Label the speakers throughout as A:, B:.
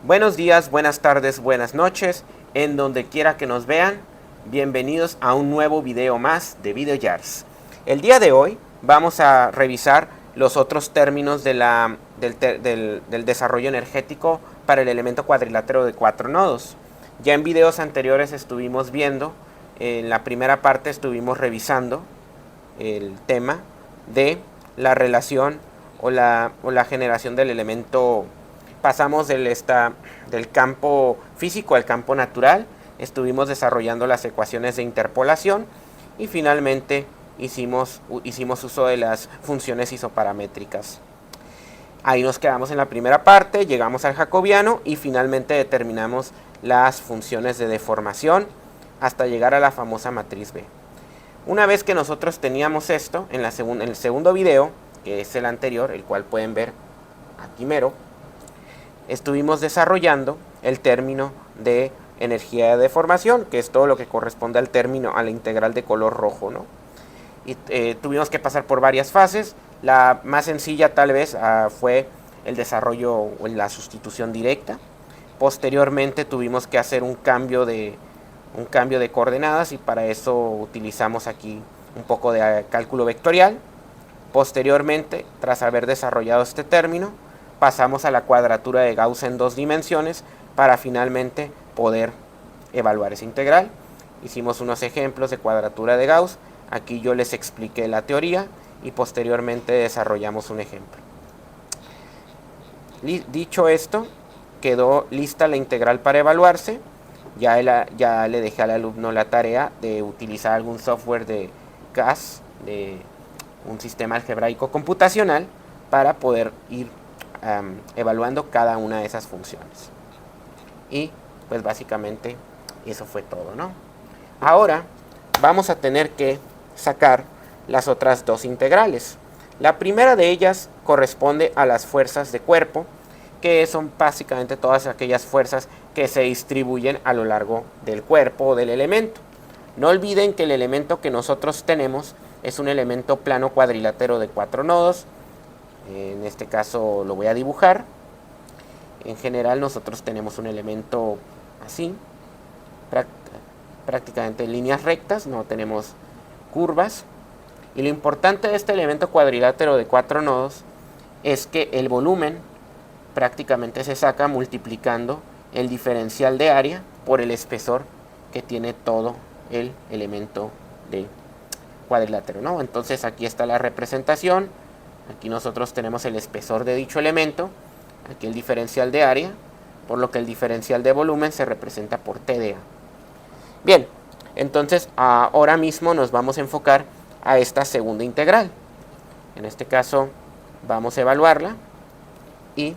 A: Buenos días, buenas tardes, buenas noches, en donde quiera que nos vean, bienvenidos a un nuevo video más de VideoJars. El día de hoy vamos a revisar los otros términos del desarrollo energético para el elemento cuadrilátero de 4 nodos. Ya en videos anteriores estuvimos viendo, en la primera parte estuvimos revisando el tema de la relación o la generación del elemento. Pasamos del campo físico al campo natural, estuvimos desarrollando las ecuaciones de interpolación y finalmente hicimos uso de las funciones isoparamétricas. Ahí nos quedamos en la primera parte, llegamos al jacobiano y finalmente determinamos las funciones de deformación hasta llegar a la famosa matriz B. Una vez que nosotros teníamos esto, en el segundo video, que es el anterior, el cual pueden ver aquí mero, estuvimos desarrollando el término de energía de deformación, que es todo lo que corresponde al término, a la integral de color rojo, ¿no? Y tuvimos que pasar por varias fases. La más sencilla tal vez fue el desarrollo o la sustitución directa. Posteriormente tuvimos que hacer un cambio de coordenadas y para eso utilizamos aquí un poco de cálculo vectorial. Posteriormente, tras haber desarrollado este término, pasamos a la cuadratura de Gauss en 2 dimensiones para finalmente poder evaluar esa integral. Hicimos unos ejemplos de cuadratura de Gauss, aquí yo les expliqué la teoría y posteriormente desarrollamos un ejemplo. Dicho esto, quedó lista la integral para evaluarse. Ya le dejé al alumno la tarea de utilizar algún software de GAS, de un sistema algebraico computacional, para poder ir evaluando cada una de esas funciones. Y pues básicamente eso fue todo, ¿no? Ahora vamos a tener que sacar las otras dos integrales. La primera de ellas corresponde a las fuerzas de cuerpo, que son básicamente todas aquellas fuerzas que se distribuyen a lo largo del cuerpo o del elemento. No olviden que el elemento que nosotros tenemos es un elemento plano cuadrilátero de 4 nodos. En este caso lo voy a dibujar. En general nosotros tenemos un elemento así, prácticamente en líneas rectas, no tenemos curvas. Y lo importante de este elemento cuadrilátero de 4 nodos es que el volumen prácticamente se saca multiplicando el diferencial de área por el espesor que tiene todo el elemento de cuadrilátero, ¿no? Entonces aquí está la representación. Aquí nosotros tenemos el espesor de dicho elemento, aquí el diferencial de área, por lo que el diferencial de volumen se representa por TdA. Bien, entonces ahora mismo nos vamos a enfocar a esta segunda integral. En este caso vamos a evaluarla y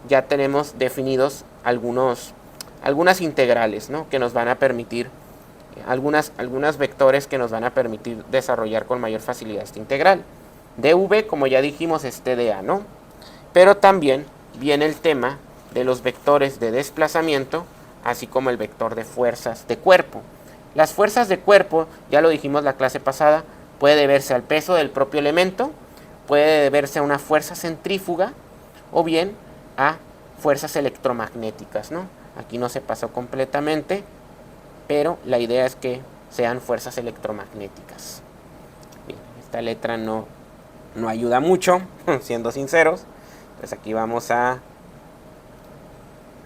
A: ya tenemos definidos algunas integrales, ¿no? Que nos van a permitir, algunas vectores que nos van a permitir desarrollar con mayor facilidad esta integral. dv, como ya dijimos, es TdA, ¿no? Pero también viene el tema de los vectores de desplazamiento, así como el vector de fuerzas de cuerpo. Las fuerzas de cuerpo, ya lo dijimos la clase pasada, puede deberse al peso del propio elemento, puede deberse a una fuerza centrífuga o bien a fuerzas electromagnéticas, ¿no? Aquí no se pasó completamente, pero la idea es que sean fuerzas electromagnéticas. Bien, esta letra no ayuda mucho, siendo sinceros. Pues aquí vamos a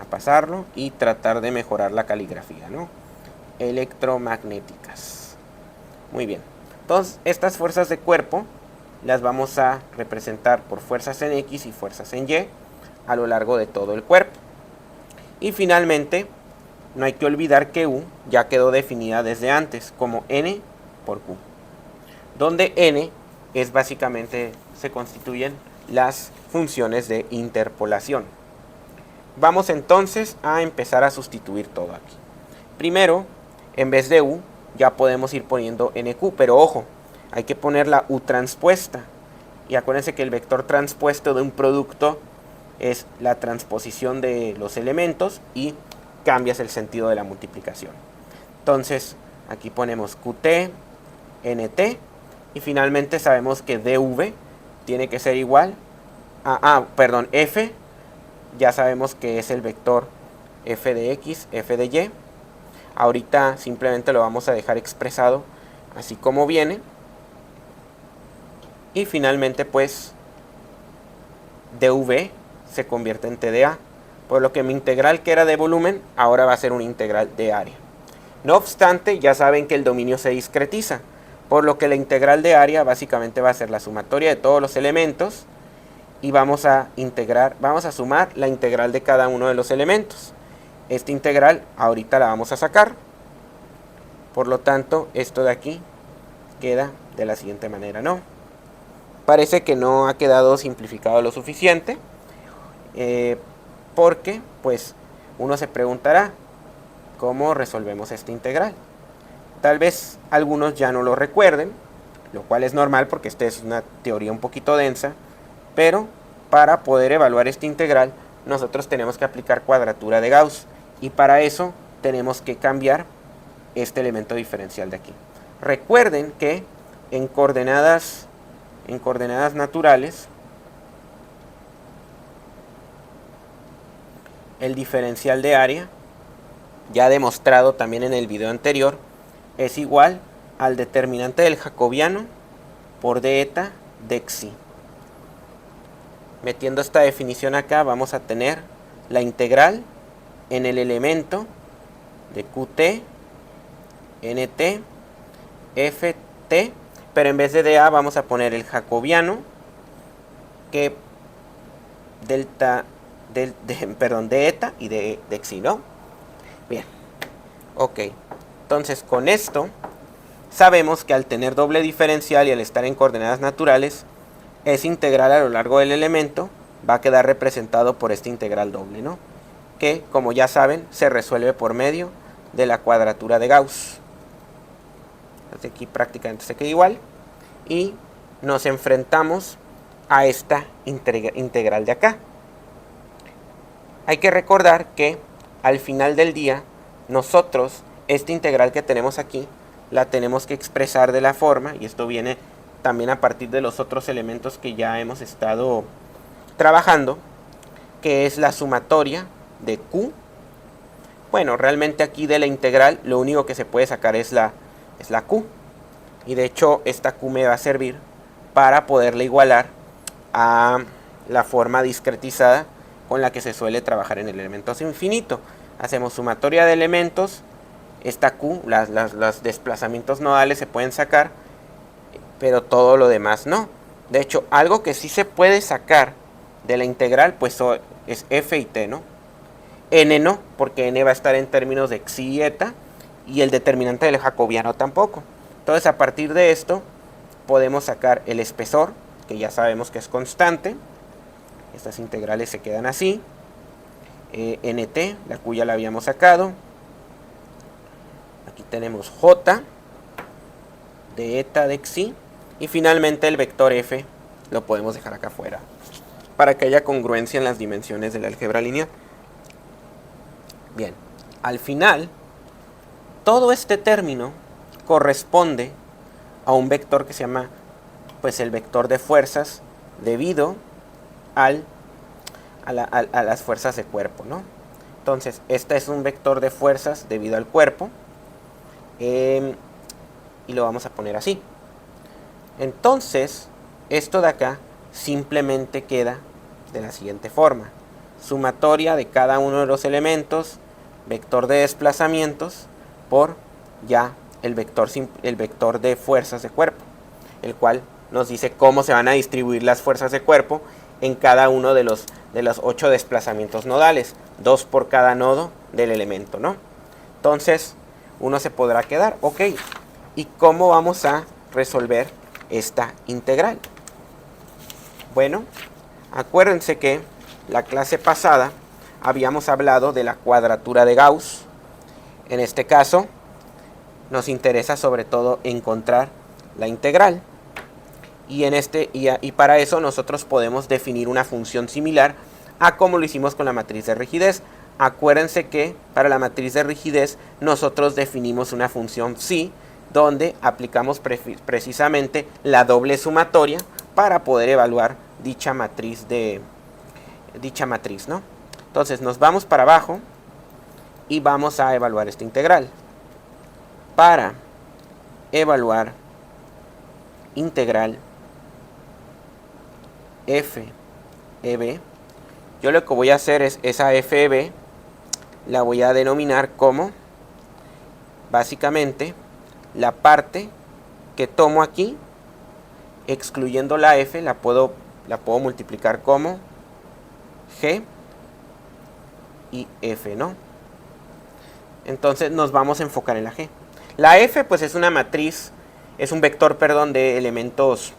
A: pasarlo y tratar de mejorar la caligrafía, ¿no? Electromagnéticas. Muy bien. Entonces, estas fuerzas de cuerpo las vamos a representar por fuerzas en X y fuerzas en Y a lo largo de todo el cuerpo. Y finalmente, no hay que olvidar que U ya quedó definida desde antes como N por Q, donde N es básicamente, se constituyen las funciones de interpolación. Vamos entonces a empezar a sustituir todo aquí. Primero, en vez de U, ya podemos ir poniendo NQ, pero ojo, hay que poner la U transpuesta. Y acuérdense que el vector transpuesto de un producto es la transposición de los elementos y cambias el sentido de la multiplicación. Entonces, aquí ponemos QT, NT, y finalmente sabemos que dv tiene que ser igual a, F, ya sabemos que es el vector f de x, f de y. Ahorita simplemente lo vamos a dejar expresado así como viene. Y finalmente pues dv se convierte en tda, por lo que mi integral que era de volumen ahora va a ser una integral de área. No obstante, ya saben que el dominio se discretiza, por lo que la integral de área básicamente va a ser la sumatoria de todos los elementos y vamos a sumar la integral de cada uno de los elementos. Esta integral ahorita la vamos a sacar, por lo tanto esto de aquí queda de la siguiente manera, ¿no? Parece que no ha quedado simplificado lo suficiente, porque pues uno se preguntará cómo resolvemos esta integral. Tal vez algunos ya no lo recuerden, lo cual es normal porque esta es una teoría un poquito densa, pero para poder evaluar esta integral nosotros tenemos que aplicar cuadratura de Gauss y para eso tenemos que cambiar este elemento diferencial de aquí. Recuerden que en coordenadas naturales el diferencial de área, ya demostrado también en el video anterior, es igual al determinante del jacobiano por d eta de xi. Metiendo esta definición acá vamos a tener la integral en el elemento de qt, nt, ft, pero en vez de dA vamos a poner el jacobiano que de eta y de xi, ¿no? Bien, ok. Entonces con esto sabemos que al tener doble diferencial y al estar en coordenadas naturales, esa integral a lo largo del elemento va a quedar representado por esta integral doble, ¿no? Que, como ya saben, se resuelve por medio de la cuadratura de Gauss. Entonces aquí prácticamente se queda igual. Y nos enfrentamos a esta integral de acá. Hay que recordar que al final del día, nosotros, esta integral que tenemos aquí, la tenemos que expresar de la forma, y esto viene también a partir de los otros elementos que ya hemos estado trabajando, que es la sumatoria de Q. Bueno, realmente aquí de la integral lo único que se puede sacar es la Q. Y de hecho esta Q me va a servir para poderle igualar a la forma discretizada con la que se suele trabajar en el elemento infinito. Hacemos sumatoria de elementos, esta Q, los desplazamientos nodales se pueden sacar, pero todo lo demás no. De hecho, algo que sí se puede sacar de la integral, pues es f y t, ¿no? N no, porque n va a estar en términos de xi y eta, y el determinante del jacobiano tampoco. Entonces, a partir de esto, podemos sacar el espesor, que ya sabemos que es constante. Estas integrales se quedan así. Nt, la Q ya la habíamos sacado. Aquí tenemos j de eta de xi. Y finalmente el vector f lo podemos dejar acá afuera, para que haya congruencia en las dimensiones del álgebra lineal. Bien, al final, todo este término corresponde a un vector que se llama, pues, el vector de fuerzas debido a las fuerzas de cuerpo, ¿no? Entonces, este es un vector de fuerzas debido al cuerpo, y lo vamos a poner así. Entonces, esto de acá simplemente queda de la siguiente forma: sumatoria de cada uno de los elementos, vector de desplazamientos, por ya el vector de fuerzas de cuerpo, el cual nos dice cómo se van a distribuir las fuerzas de cuerpo en cada uno de los 8 desplazamientos nodales, 2 por cada nodo del elemento, ¿no? Entonces, uno se podrá quedar, ok, ¿y cómo vamos a resolver esta integral? Bueno, acuérdense que la clase pasada habíamos hablado de la cuadratura de Gauss. En este caso, nos interesa sobre todo encontrar la integral. Y para eso nosotros podemos definir una función similar a como lo hicimos con la matriz de rigidez. Acuérdense que para la matriz de rigidez nosotros definimos una función psi, donde aplicamos precisamente la doble sumatoria para poder evaluar dicha matriz, ¿no? Entonces nos vamos para abajo y vamos a evaluar esta integral. Para evaluar integral f e b, yo lo que voy a hacer es esa f e b la voy a denominar como básicamente la parte que tomo aquí, excluyendo la f, la puedo multiplicar como g y f, ¿no? Entonces nos vamos a enfocar en la g. La f pues es una matriz, es un vector, perdón, de elementos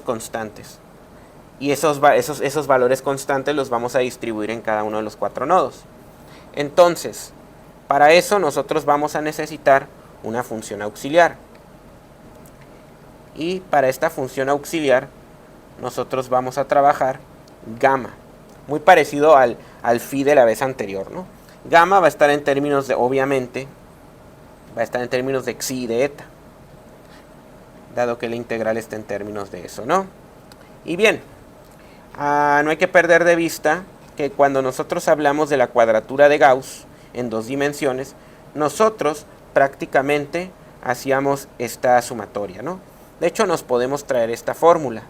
A: constantes. Y esos valores constantes los vamos a distribuir en cada uno de los 4 nodos. Entonces, para eso nosotros vamos a necesitar una función auxiliar. Y para esta función auxiliar nosotros vamos a trabajar gamma, muy parecido al phi de la vez anterior, ¿no? Gamma va a estar en términos de, obviamente, va a estar en términos de xi y de eta, dado que la integral está en términos de eso, ¿no? Y bien, no hay que perder de vista que cuando nosotros hablamos de la cuadratura de Gauss en 2 dimensiones, nosotros prácticamente hacíamos esta sumatoria, ¿no? De hecho, nos podemos traer esta fórmula.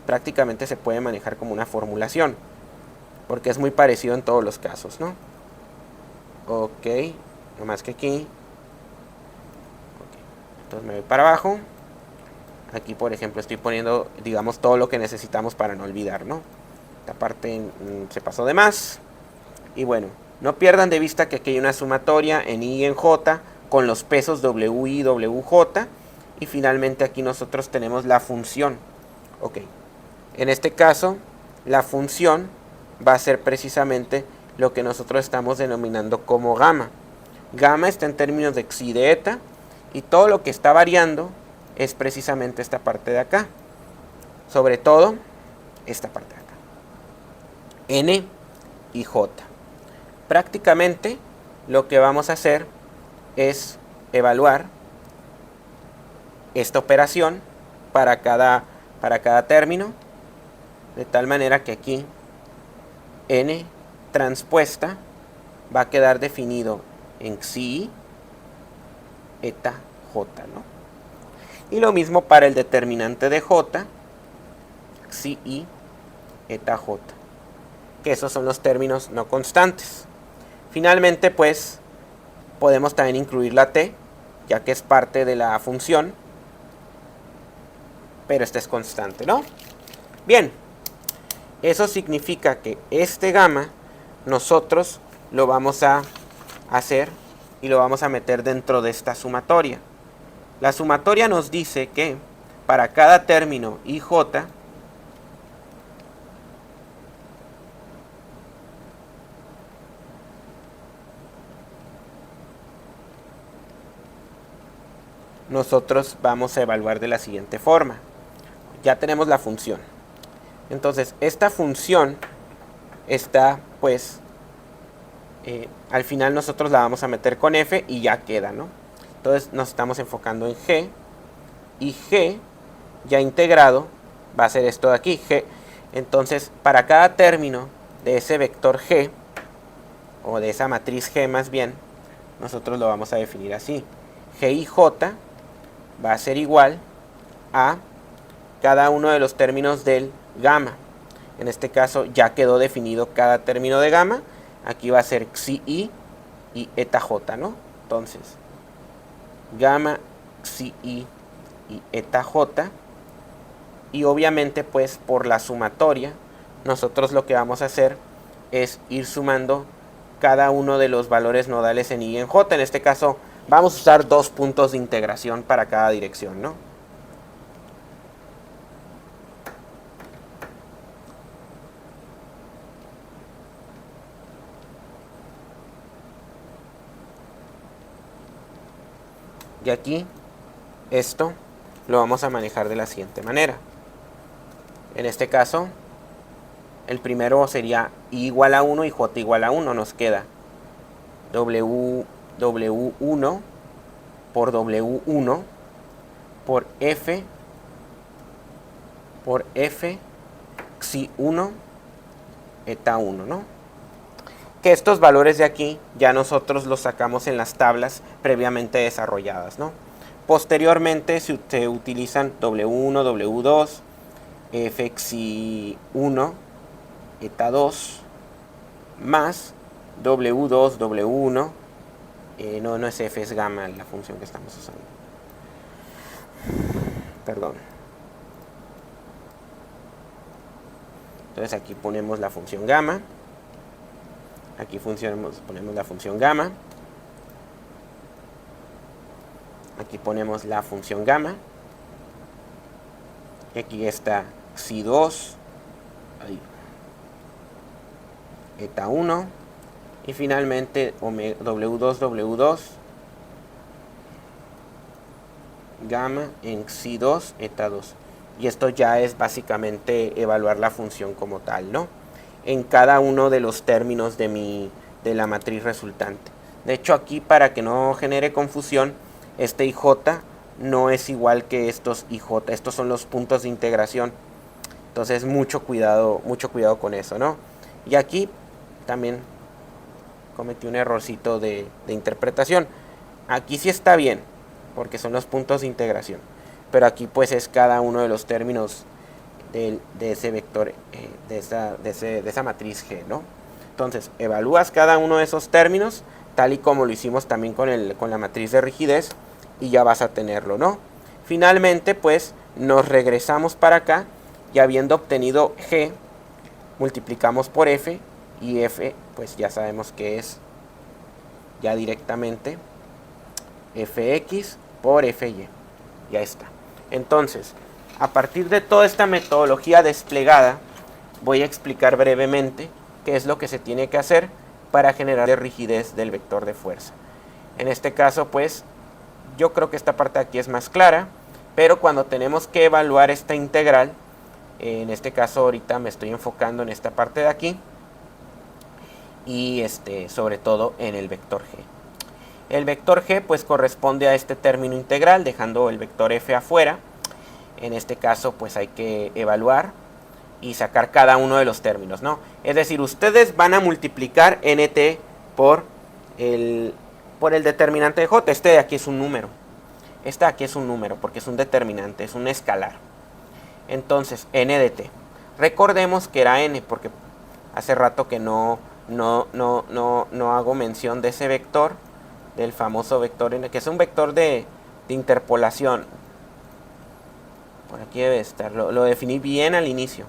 A: Prácticamente se puede manejar como una formulación, porque es muy parecido en todos los casos, ¿no? Ok, nomás que aquí. Okay. Entonces me voy para abajo. Aquí, por ejemplo, estoy poniendo, digamos, todo lo que necesitamos para no olvidar, ¿no? Esta parte se pasó de más. Y bueno, no pierdan de vista que aquí hay una sumatoria en I y en J con los pesos WI y WJ. Y finalmente aquí nosotros tenemos la función. Ok, en este caso, la función va a ser precisamente lo que nosotros estamos denominando como gamma. Gamma está en términos de xi de eta, y todo lo que está variando es precisamente esta parte de acá. Sobre todo, esta parte de acá. N y J. Prácticamente, lo que vamos a hacer es evaluar esta operación para cada término, de tal manera que aquí n transpuesta va a quedar definido en xi eta j, ¿no? Y lo mismo para el determinante de j, xi eta j, que esos son los términos no constantes. Finalmente, pues, podemos también incluir la t, ya que es parte de la función, pero esta es constante, ¿no? Bien, eso significa que este gamma nosotros lo vamos a hacer y lo vamos a meter dentro de esta sumatoria. La sumatoria nos dice que para cada término IJ nosotros vamos a evaluar de la siguiente forma. Ya tenemos la función. Entonces, esta función está, pues, al final nosotros la vamos a meter con f y ya queda, ¿no? Entonces nos estamos enfocando en g, y g ya integrado va a ser esto de aquí, g. Entonces, para cada término de ese vector g, o de esa matriz g más bien, nosotros lo vamos a definir así. G y j va a ser igual a cada uno de los términos del gamma. En este caso ya quedó definido cada término de gamma. Aquí va a ser xi y eta j, ¿no? Entonces, gamma, xi y eta j. Y obviamente, pues, por la sumatoria, nosotros lo que vamos a hacer es ir sumando cada uno de los valores nodales en i y en j. En este caso, vamos a usar 2 puntos de integración para cada dirección, ¿no? Y aquí, esto lo vamos a manejar de la siguiente manera. En este caso, el primero sería i igual a 1 y j igual a 1. Nos queda w1 por w1 por f xi1 eta 1, ¿no? que estos valores de aquí ya nosotros los sacamos en las tablas previamente desarrolladas, ¿no? Posteriormente se utilizan W1, W2, Fxi1, eta 2, más W2, W1, no es F, es gamma la función que estamos usando. Perdón. Entonces aquí ponemos la función gamma. Aquí ponemos la función gamma. Aquí ponemos la función gamma. Y aquí está Xi2, eta 1. Y finalmente W2, W2, gamma en Xi2, eta 2. Y esto ya es básicamente evaluar la función como tal, ¿no? En cada uno de los términos de la matriz resultante. De hecho, aquí, para que no genere confusión, este IJ no es igual que estos IJ. Estos son los puntos de integración. Entonces, mucho cuidado con eso, ¿no? Y aquí también cometí un errorcito de interpretación. Aquí sí está bien, porque son los puntos de integración. Pero aquí pues es cada uno de los términos de ese vector, de esa matriz G, ¿no? Entonces, evalúas cada uno de esos términos, tal y como lo hicimos también con la matriz de rigidez, y ya vas a tenerlo, ¿no? Finalmente, pues, nos regresamos para acá, y habiendo obtenido G, multiplicamos por F, y F, pues ya sabemos que es ya directamente Fx por Fy. Ya está. Entonces, a partir de toda esta metodología desplegada, voy a explicar brevemente qué es lo que se tiene que hacer para generar la rigidez del vector de fuerza. En este caso, pues, yo creo que esta parte de aquí es más clara, pero cuando tenemos que evaluar esta integral, en este caso ahorita me estoy enfocando en esta parte de aquí, y sobre todo en el vector G. El vector G pues corresponde a este término integral, dejando el vector F afuera. En este caso pues hay que evaluar y sacar cada uno de los términos, ¿no? Es decir, ustedes van a multiplicar nt por el determinante de J. Este de aquí es un número. Este de aquí es un número porque es un determinante, es un escalar. Entonces, n de t. Recordemos que era n porque hace rato que no hago mención de ese vector, del famoso vector n, que es un vector de interpolación. Por aquí debe estar, lo definí bien al inicio.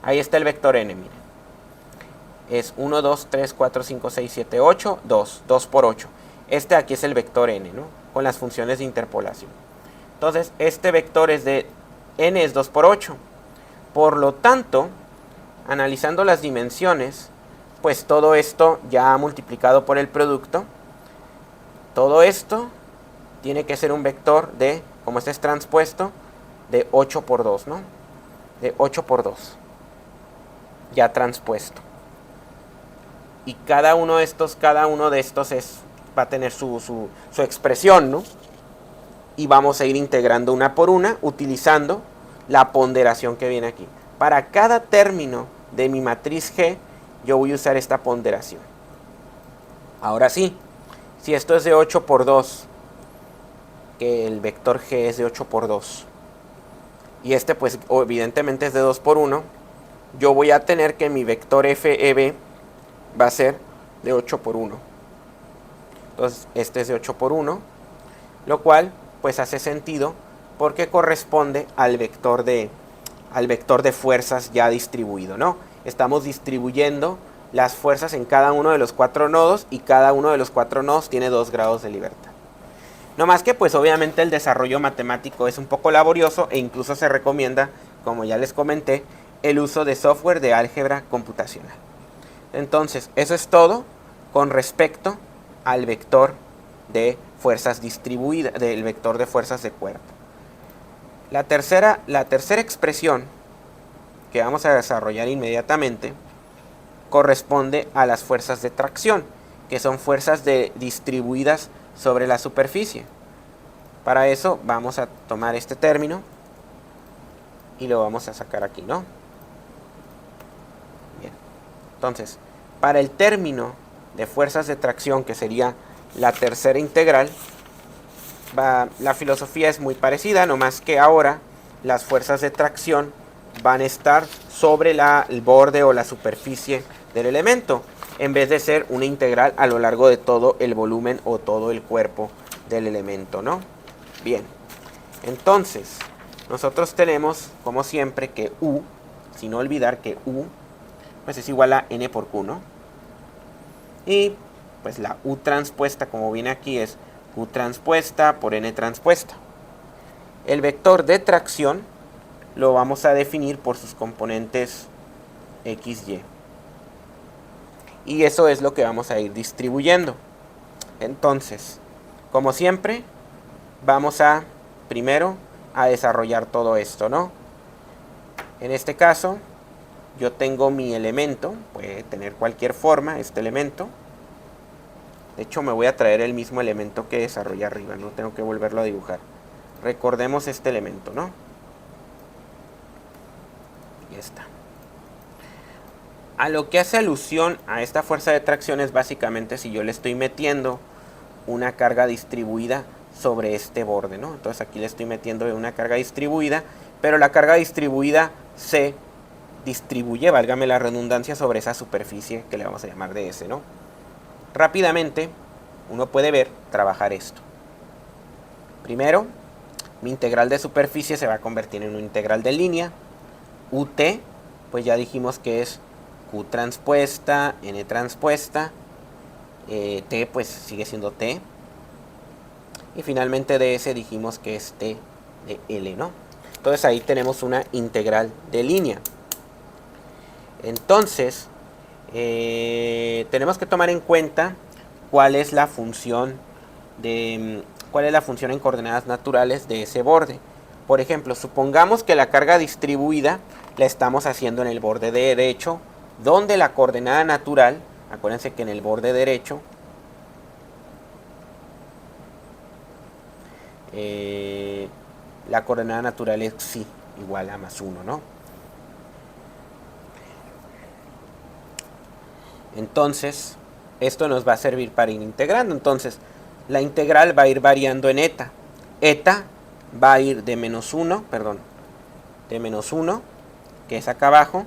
A: Ahí está el vector n, miren. Es 1, 2, 3, 4, 5, 6, 7, 8, 2. 2 por 8. Este aquí es el vector n, ¿no? Con las funciones de interpolación. Entonces, este vector es de n es 2 por 8. Por lo tanto, analizando las dimensiones, pues todo esto ya multiplicado por el producto, todo esto tiene que ser un vector de, como este es transpuesto, de 8 por 2, ¿no? De 8 por 2. Ya transpuesto. Y cada uno de estos va a tener su expresión, ¿no? Y vamos a ir integrando una por una, utilizando la ponderación que viene aquí. Para cada término de mi matriz G, yo voy a usar esta ponderación. Ahora sí, si esto es de 8 por 2, que el vector G es de 8 por 2, y este pues evidentemente es de 2 por 1, yo voy a tener que mi vector FEB va a ser de 8 por 1. Entonces este es de 8 por 1, lo cual pues hace sentido porque corresponde al vector de fuerzas ya distribuido, ¿no? Estamos distribuyendo las fuerzas en cada uno de los 4 nodos y cada uno de los 4 nodos tiene 2 grados de libertad. No más que pues obviamente el desarrollo matemático es un poco laborioso e incluso se recomienda, como ya les comenté, el uso de software de álgebra computacional. Entonces, eso es todo con respecto al vector de fuerzas distribuidas, del vector de fuerzas de cuerpo. La tercera expresión que vamos a desarrollar inmediatamente corresponde a las fuerzas de tracción, que son fuerzas distribuidas sobre la superficie. Para eso vamos a tomar este término y lo vamos a sacar aquí, ¿no? Bien. Entonces, para el término de fuerzas de tracción, que sería la tercera integral, la filosofía es muy parecida, nomás que ahora las fuerzas de tracción van a estar sobre el borde o la superficie del elemento, en vez de ser una integral a lo largo de todo el volumen o todo el cuerpo del elemento, ¿no? Bien, entonces nosotros tenemos, como siempre, que U, sin olvidar que U pues es igual a N por Q, ¿no? Y pues la U transpuesta, como viene aquí, es Q transpuesta por N transpuesta. El vector de tracción lo vamos a definir por sus componentes X, Y. Y eso es lo que vamos a ir distribuyendo. Entonces, como siempre, vamos a, primero, a desarrollar todo esto, ¿no? En este caso, yo tengo mi elemento, puede tener cualquier forma este elemento. De hecho, me voy a traer el mismo elemento que desarrollé arriba, no tengo que volverlo a dibujar. Recordemos este elemento, ¿no? Y está. A lo que hace alusión a esta fuerza de tracción es básicamente si yo le estoy metiendo una carga distribuida sobre este borde, ¿no? Entonces aquí le estoy metiendo una carga distribuida, pero la carga distribuida se distribuye, válgame la redundancia, sobre esa superficie que le vamos a llamar de S, ¿no? Rápidamente uno puede ver, trabajar esto. Primero, mi integral de superficie se va a convertir en una integral de línea. UT, pues ya dijimos que es Q transpuesta, N transpuesta, T pues sigue siendo T. Y finalmente ds dijimos que es T de L, ¿no? Entonces ahí tenemos una integral de línea. Entonces, tenemos que tomar en cuenta cuál es la función en coordenadas naturales de ese borde. Por ejemplo, supongamos que la carga distribuida la estamos haciendo en el borde derecho, donde la coordenada natural, acuérdense que en el borde derecho la coordenada natural es psi igual a más 1, ¿no? Entonces, esto nos va a servir para ir integrando. Entonces, la integral va a ir variando en eta. Eta va a ir de menos 1, que es acá abajo,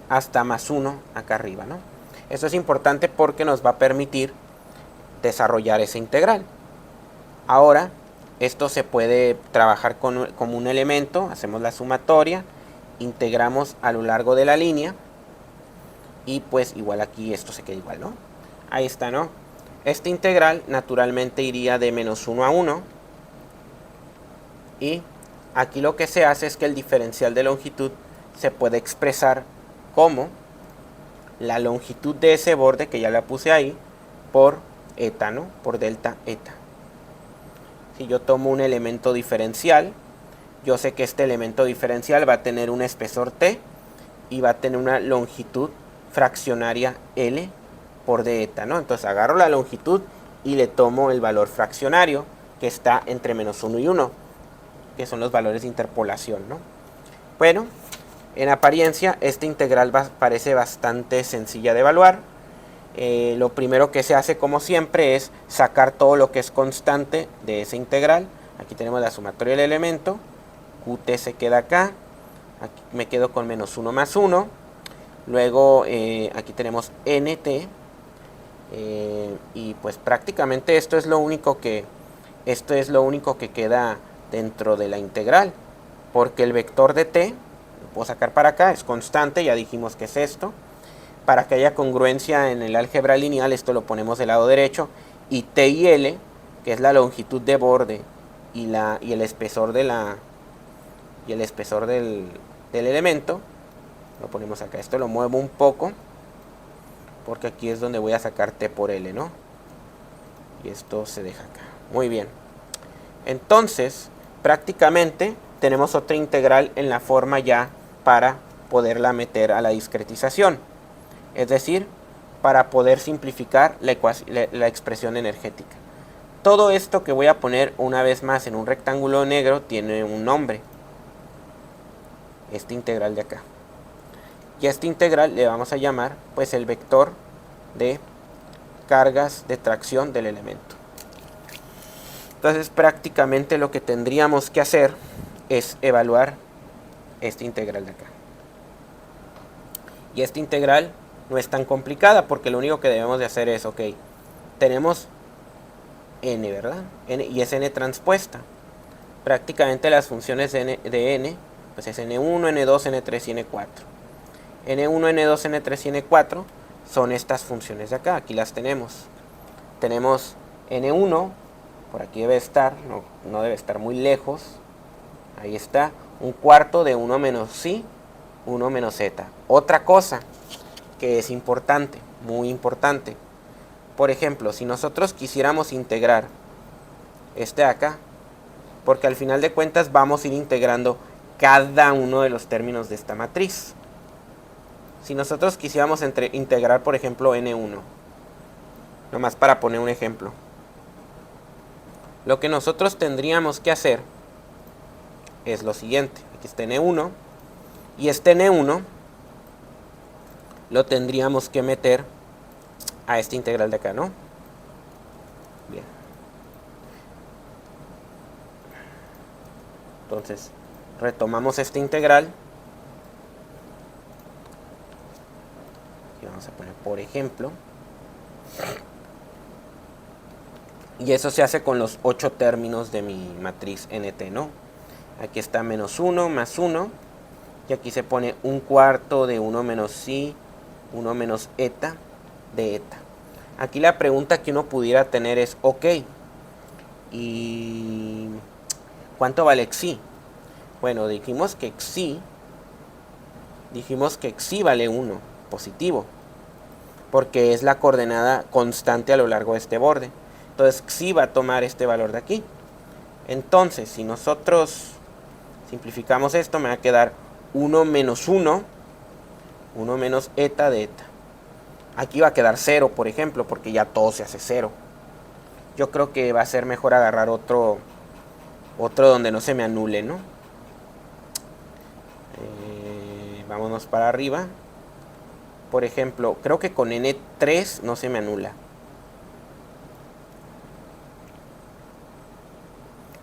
A: hasta más 1 acá arriba, ¿no? Esto es importante porque nos va a permitir desarrollar esa integral. Ahora, esto se puede trabajar como un elemento, hacemos la sumatoria, integramos a lo largo de la línea, y pues igual aquí esto se queda igual, ¿no? Ahí está, ¿no? Esta integral naturalmente iría de menos 1 a 1. Y aquí lo que se hace es que el diferencial de longitud se puede expresar como la longitud de ese borde, que ya la puse ahí, por eta, ¿no? Por delta eta. Si yo tomo un elemento diferencial, yo sé que este elemento diferencial va a tener un espesor t y va a tener una longitud fraccionaria L por d eta, ¿no? Entonces agarro la longitud y le tomo el valor fraccionario que está entre menos 1 y 1, que son los valores de interpolación, ¿no? Bueno, en apariencia esta integral parece bastante sencilla de evaluar. Lo primero que se hace, como siempre, es sacar todo lo que es constante de esa integral. Aquí tenemos la sumatoria del elemento, Qt se queda acá, aquí me quedo con menos 1 más 1. Luego aquí tenemos nt, y pues prácticamente esto es lo único que queda dentro de la integral, porque el vector de t lo puedo sacar para acá, es constante, ya dijimos que es esto. Para que haya congruencia en el álgebra lineal, esto lo ponemos del lado derecho, y t y l, que es la longitud de borde y el espesor del elemento, lo ponemos acá. Esto lo muevo un poco porque aquí es donde voy a sacar t por l, ¿no? Y esto se deja acá. Muy bien. Entonces, prácticamente tenemos otra integral en la forma ya para poderla meter a la discretización. Es decir, para poder simplificar la expresión energética. Todo esto que voy a poner una vez más en un rectángulo negro tiene un nombre. Esta integral de acá. Y a esta integral le vamos a llamar pues el vector de cargas de tracción del elemento. Entonces prácticamente lo que tendríamos que hacer es evaluar esta integral de acá. Y esta integral no es tan complicada porque lo único que debemos de hacer es, ok, tenemos n, ¿verdad? N, y es n transpuesta. Prácticamente las funciones de n pues es n1, n2, n3 y n4. n1, n2, n3 y n4 son estas funciones de acá. Aquí las tenemos. Tenemos n1, por aquí debe estar, no debe estar muy lejos. Ahí está, un cuarto de 1 menos psi, 1 menos z. Otra cosa que es importante, muy importante. Por ejemplo, si nosotros quisiéramos integrar este de acá, porque al final de cuentas vamos a ir integrando cada uno de los términos de esta matriz. Si nosotros quisiéramos integrar, por ejemplo, n1, nomás para poner un ejemplo, lo que nosotros tendríamos que hacer es lo siguiente. Aquí está n1, y este n1 lo tendríamos que meter a esta integral de acá, ¿no? Bien. Entonces, retomamos esta integral. Y vamos a poner, por ejemplo. Y eso se hace con los 8 términos de mi matriz nt, ¿no? Aquí está menos 1 más 1. Y aquí se pone un cuarto de 1 menos psi, 1 menos eta de eta. Aquí la pregunta que uno pudiera tener es, ok, ¿y cuánto vale xi? Bueno, dijimos que xi vale 1, positivo, porque es la coordenada constante a lo largo de este borde. Entonces xi va a tomar este valor de aquí. Entonces, si nosotros simplificamos esto, me va a quedar 1 menos 1, 1 menos eta de eta. Aquí va a quedar 0, por ejemplo, porque ya todo se hace 0. Yo creo que va a ser mejor agarrar otro donde no se me anule, ¿no? Vámonos para arriba. Por ejemplo, creo que con n3 no se me anula.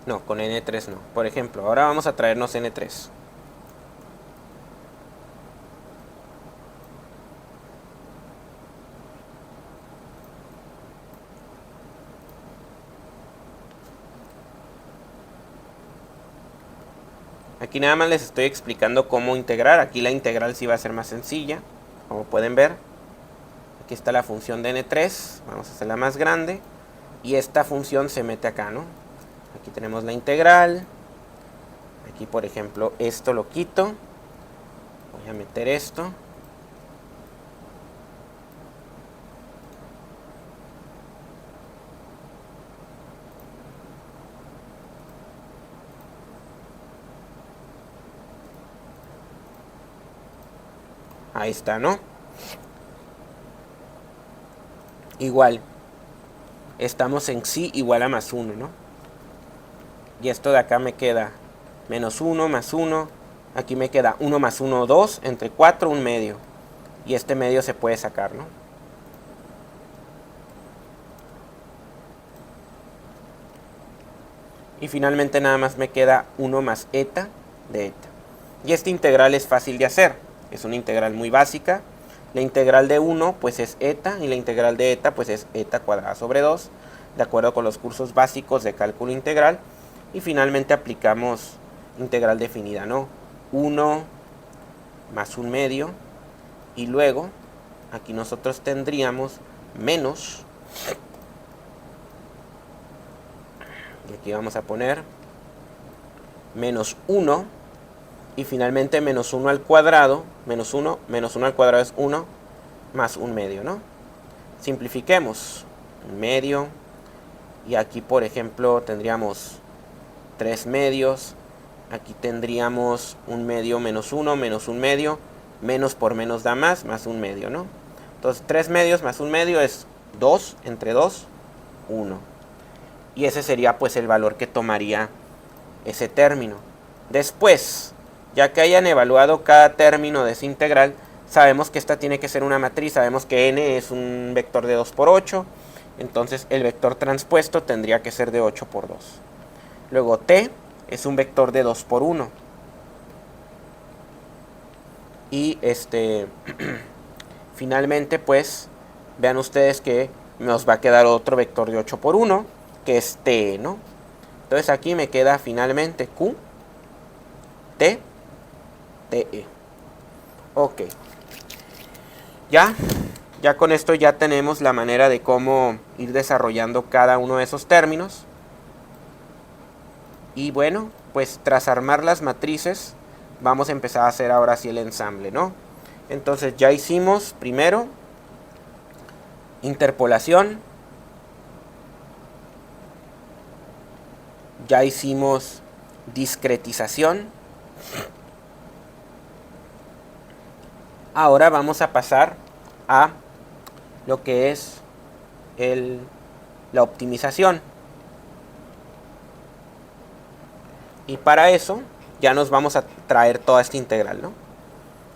A: No, con n3 no. Por ejemplo, ahora vamos a traernos n3. Aquí nada más les estoy explicando cómo integrar. Aquí la integral sí va a ser más sencilla, como pueden ver. Aquí está la función de n3, vamos a hacerla más grande. Y esta función se mete acá, ¿no? Aquí tenemos la integral. Aquí, por ejemplo, esto lo quito. Voy a meter esto. Ahí está, ¿no? Igual, estamos en xi igual a más 1, ¿no? Y esto de acá me queda menos 1 más 1. Aquí me queda 1 más 1, 2. Entre 4, un medio. Y este medio se puede sacar, ¿no? Y finalmente nada más me queda 1 más eta de eta. Y esta integral es fácil de hacer. Es una integral muy básica. La integral de 1 pues es eta y la integral de eta pues es eta cuadrada sobre 2, de acuerdo con los cursos básicos de cálculo integral. Y finalmente aplicamos integral definida, ¿no? 1 más un medio, y luego aquí nosotros tendríamos menos, y aquí vamos a poner menos 1, y finalmente menos 1 al cuadrado, menos 1 al cuadrado es 1, más un medio, ¿no? Simplifiquemos, un medio, y aquí por ejemplo tendríamos 3 medios, aquí tendríamos un medio menos 1, menos un medio, menos por menos da más un medio, ¿no? Entonces 3 medios más un medio es 2, entre 2, 1. Y ese sería pues el valor que tomaría ese término. Después, ya que hayan evaluado cada término de esa integral, sabemos que esta tiene que ser una matriz, sabemos que n es un vector de 2 por 8, entonces el vector transpuesto tendría que ser de 8 por 2. Luego t es un vector de 2 por 1. Y finalmente pues vean ustedes que nos va a quedar otro vector de 8 por 1, que es t, ¿no? Entonces aquí me queda finalmente q, t, te. Ok. Ya con esto ya tenemos la manera de cómo ir desarrollando cada uno de esos términos. Y bueno, pues tras armar las matrices, vamos a empezar a hacer ahora sí el ensamble, ¿no? Entonces ya hicimos primero interpolación, ya hicimos discretización. Ahora vamos a pasar a lo que es la optimización. Y para eso ya nos vamos a traer toda esta integral, ¿no?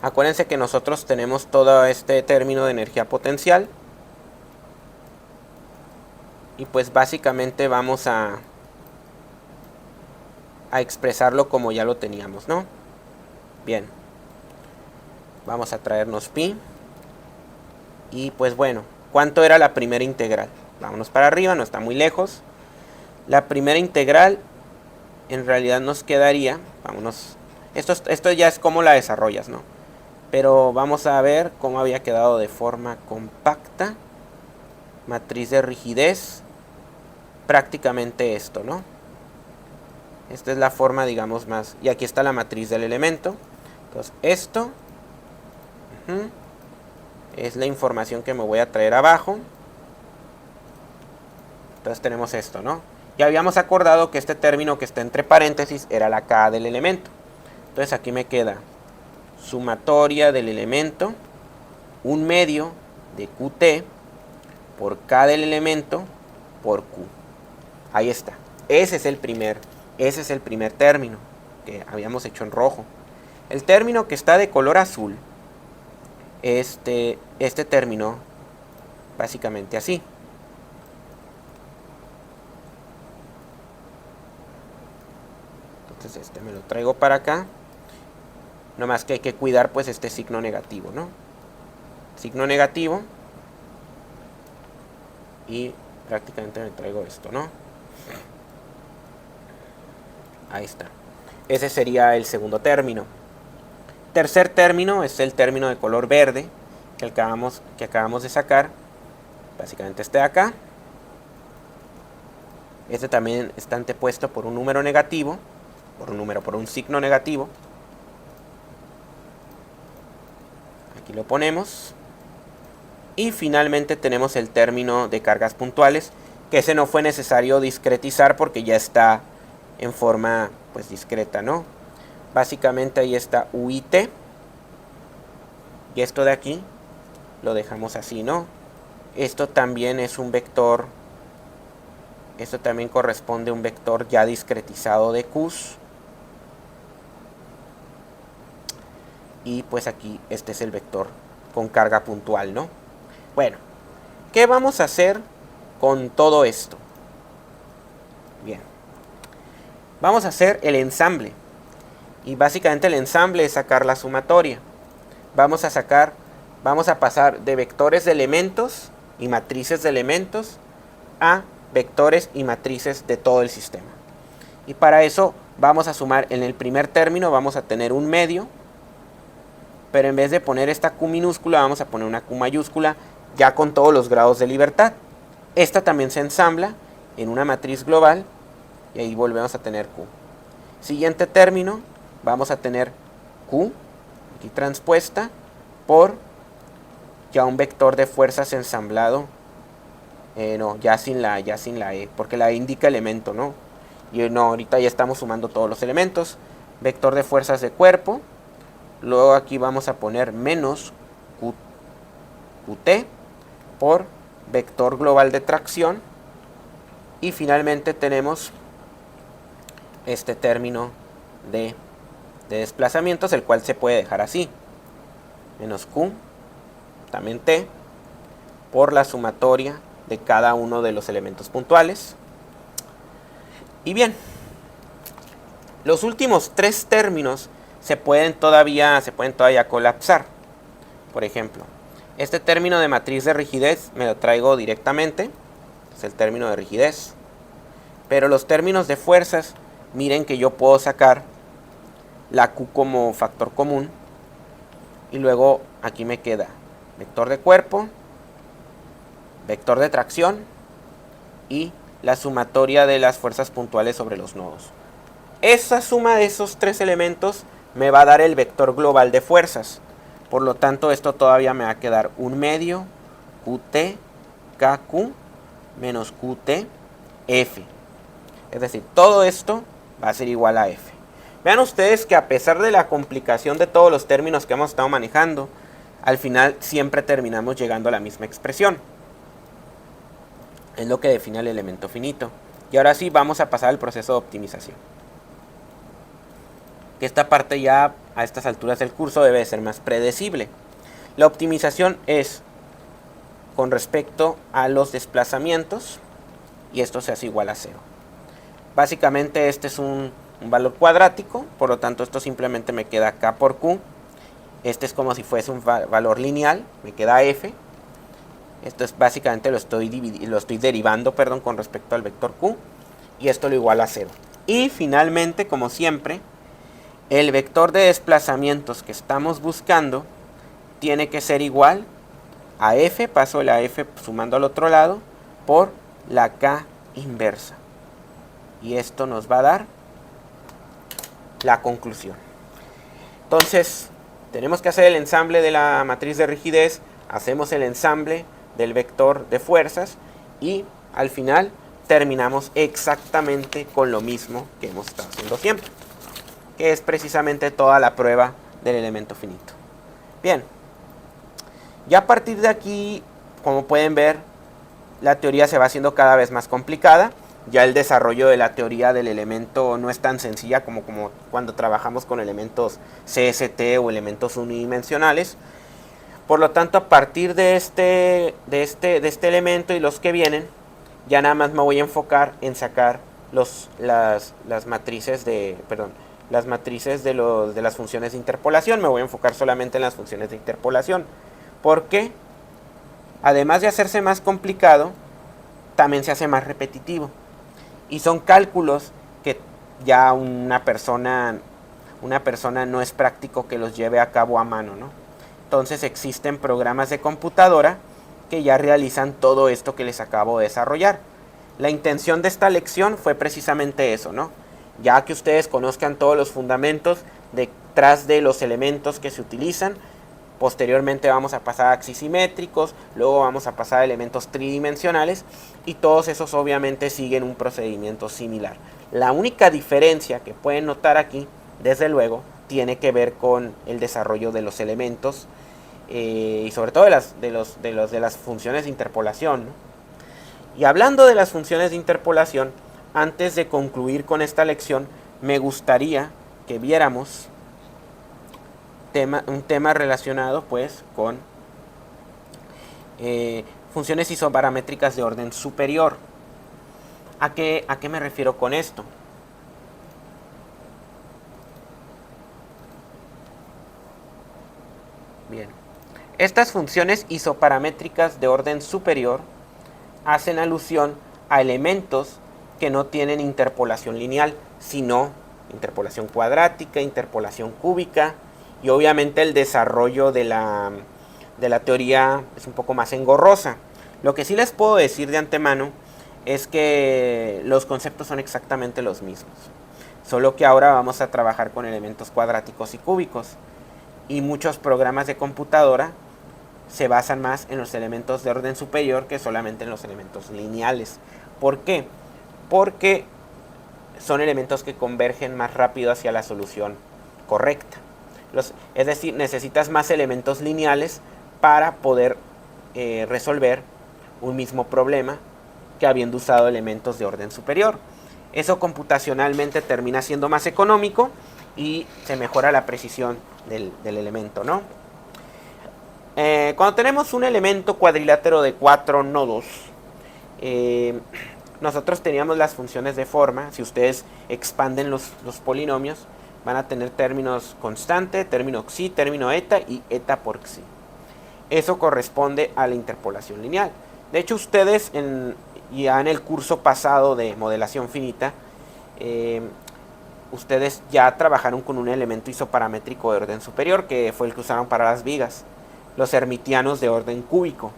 A: Acuérdense que nosotros tenemos todo este término de energía potencial. Y pues básicamente vamos a expresarlo como ya lo teníamos, ¿no? Bien. Vamos a traernos pi. Y pues bueno, ¿cuánto era la primera integral? Vámonos para arriba, no está muy lejos. La primera integral en realidad nos quedaría, vámonos, esto ya es como la desarrollas, ¿no? Pero vamos a ver cómo había quedado de forma compacta. Matriz de rigidez, prácticamente esto, ¿no? Esta es la forma, digamos, más, y aquí está la matriz del elemento. Entonces esto es la información que me voy a traer abajo. Entonces tenemos esto, ¿no? Ya habíamos acordado que este término que está entre paréntesis era la K del elemento. Entonces aquí me queda sumatoria del elemento, un medio de QT por K del elemento por Q. Ahí está. Ese es el primer término que habíamos hecho en rojo. El término que está de color azul, este término básicamente así. Entonces me lo traigo para acá. Nomás que hay que cuidar pues este signo negativo, ¿no? Signo negativo. Y prácticamente me traigo esto, ¿no? Ahí está. Ese sería el segundo término. Tercer término es el término de color verde que acabamos de sacar. Básicamente este de acá. Este también está antepuesto por un número negativo. Por un signo negativo. Aquí lo ponemos. Y finalmente tenemos el término de cargas puntuales, que ese no fue necesario discretizar porque ya está en forma pues discreta, ¿no? Básicamente ahí está UIT. Y esto de aquí lo dejamos así, ¿no? Esto también es un vector. Esto también corresponde a un vector ya discretizado de Qs. Y pues aquí este es el vector con carga puntual, ¿no? Bueno, ¿qué vamos a hacer con todo esto? Bien. Vamos a hacer el ensamble. Y básicamente el ensamble es sacar la sumatoria. Vamos a pasar de vectores de elementos y matrices de elementos a vectores y matrices de todo el sistema. Y para eso vamos a sumar en el primer término, vamos a tener un medio, pero en vez de poner esta Q minúscula, vamos a poner una Q mayúscula ya con todos los grados de libertad. Esta también se ensambla en una matriz global y ahí volvemos a tener Q. Siguiente término, vamos a tener Q, aquí transpuesta, por ya un vector de fuerzas ensamblado. No, ya sin la E, porque la E indica elemento, ¿no? Y no, ahorita ya estamos sumando todos los elementos. Vector de fuerzas de cuerpo. Luego aquí vamos a poner menos QT por vector global de tracción. Y finalmente tenemos este término de desplazamientos, el cual se puede dejar así. menos Q, también T, por la sumatoria de cada uno de los elementos puntuales. Y bien, los últimos tres términos se pueden todavía colapsar. Por ejemplo, este término de matriz de rigidez me lo traigo directamente, es el término de rigidez. Pero los términos de fuerzas, miren que yo puedo sacar la Q como factor común. Y luego aquí me queda vector de cuerpo, vector de tracción y la sumatoria de las fuerzas puntuales sobre los nodos. Esa suma de esos tres elementos me va a dar el vector global de fuerzas. Por lo tanto, esto todavía me va a quedar 1 medio QT KQ menos QT F. Es decir, todo esto va a ser igual a F. Vean ustedes que a pesar de la complicación de todos los términos que hemos estado manejando, al final siempre terminamos llegando a la misma expresión. Es lo que define el elemento finito. Y ahora sí vamos a pasar al proceso de optimización. Que esta parte ya a estas alturas del curso debe ser más predecible. La optimización es con respecto a los desplazamientos y esto se hace igual a 0. Básicamente este es un valor cuadrático, por lo tanto esto simplemente me queda K por Q. Este es como si fuese un valor lineal, me queda F. Esto es básicamente lo estoy derivando con respecto al vector Q. Y esto lo iguala a 0. Y finalmente, como siempre, el vector de desplazamientos que estamos buscando tiene que ser igual a F, paso la F sumando al otro lado, por la K inversa. Y esto nos va a dar la conclusión. Entonces, tenemos que hacer el ensamble de la matriz de rigidez, hacemos el ensamble del vector de fuerzas y al final terminamos exactamente con lo mismo que hemos estado haciendo siempre, que es precisamente toda la prueba del elemento finito. Bien, ya a partir de aquí, como pueden ver, la teoría se va haciendo cada vez más complicada. Ya el desarrollo de la teoría del elemento no es tan sencilla como cuando trabajamos con elementos CST o elementos unidimensionales. Por lo tanto, a partir de este elemento y los que vienen, ya nada más me voy a enfocar en sacar las matrices de las funciones de interpolación. Me voy a enfocar solamente en las funciones de interpolación. Porque, además de hacerse más complicado, también se hace más repetitivo. Y son cálculos que ya una persona no es práctico que los lleve a cabo a mano, ¿no? Entonces existen programas de computadora que ya realizan todo esto que les acabo de desarrollar. La intención de esta lección fue precisamente eso, ¿no? Ya que ustedes conozcan todos los fundamentos detrás de los elementos que se utilizan. Posteriormente vamos a pasar a axisimétricos, luego vamos a pasar a elementos tridimensionales y todos esos obviamente siguen un procedimiento similar. La única diferencia que pueden notar aquí, desde luego, tiene que ver con el desarrollo de los elementos y sobre todo de las funciones de interpolación, ¿no? Y hablando de las funciones de interpolación, antes de concluir con esta lección, me gustaría que viéramos un tema relacionado pues con funciones isoparamétricas de orden superior. ¿A qué me refiero con esto? Bien, estas funciones isoparamétricas de orden superior hacen alusión a elementos que no tienen interpolación lineal, sino interpolación cuadrática, interpolación cúbica. Y obviamente el desarrollo de la teoría es un poco más engorrosa. Lo que sí les puedo decir de antemano es que los conceptos son exactamente los mismos. Solo que ahora vamos a trabajar con elementos cuadráticos y cúbicos. Y muchos programas de computadora se basan más en los elementos de orden superior que solamente en los elementos lineales. ¿Por qué? Porque son elementos que convergen más rápido hacia la solución correcta. Es decir, necesitas más elementos lineales para poder resolver un mismo problema que habiendo usado elementos de orden superior. Eso computacionalmente termina siendo más económico y se mejora la precisión del elemento, ¿no? Cuando tenemos un elemento cuadrilátero de 4 nodos, nosotros teníamos las funciones de forma. Si ustedes expanden los polinomios, van a tener términos constante, término xi, término eta y eta por xi. Eso corresponde a la interpolación lineal. De hecho, ustedes ya en el curso pasado de modelación finita, ustedes ya trabajaron con un elemento isoparamétrico de orden superior, que fue el que usaron para las vigas, los hermitianos de orden cúbico.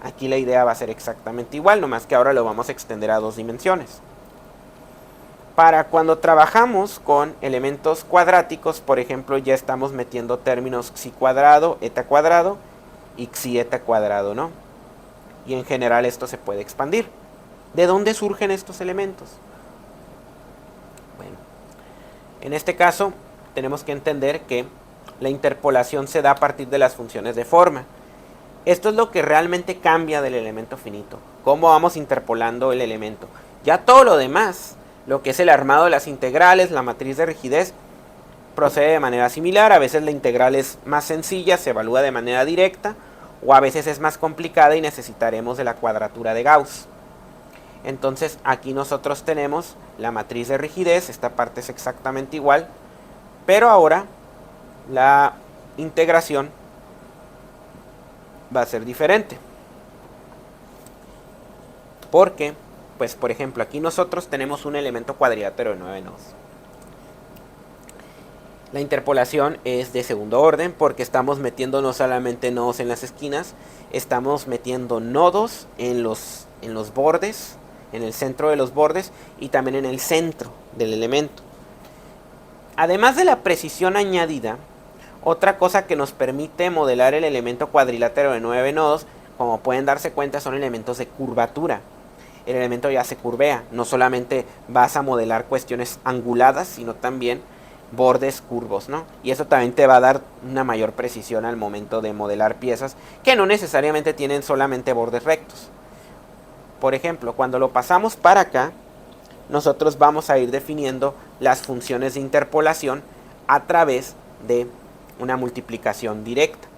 A: Aquí la idea va a ser exactamente igual, nomás que ahora lo vamos a extender a 2 dimensiones. Para cuando trabajamos con elementos cuadráticos, por ejemplo, ya estamos metiendo términos xi cuadrado, eta cuadrado y xi eta cuadrado, ¿no? Y en general esto se puede expandir. ¿De dónde surgen estos elementos? Bueno, en este caso tenemos que entender que la interpolación se da a partir de las funciones de forma. Esto es lo que realmente cambia del elemento finito. Cómo vamos interpolando el elemento. Ya todo lo demás, lo que es el armado de las integrales, la matriz de rigidez, procede de manera similar. A veces la integral es más sencilla, se evalúa de manera directa, o a veces es más complicada y necesitaremos de la cuadratura de Gauss. Entonces aquí nosotros tenemos la matriz de rigidez, esta parte es exactamente igual, pero ahora la integración va a ser diferente. Porque, pues por ejemplo, aquí nosotros tenemos un elemento cuadrilátero de 9 nodos. La interpolación es de segundo orden porque estamos metiendo no solamente nodos en las esquinas, estamos metiendo nodos en los bordes, en el centro de los bordes y también en el centro del elemento. Además de la precisión añadida, otra cosa que nos permite modelar el elemento cuadrilátero de 9 nodos, como pueden darse cuenta, son elementos de curvatura. El elemento ya se curvea, no solamente vas a modelar cuestiones anguladas, sino también bordes curvos, ¿no? Y eso también te va a dar una mayor precisión al momento de modelar piezas que no necesariamente tienen solamente bordes rectos. Por ejemplo, cuando lo pasamos para acá, nosotros vamos a ir definiendo las funciones de interpolación a través de una multiplicación directa.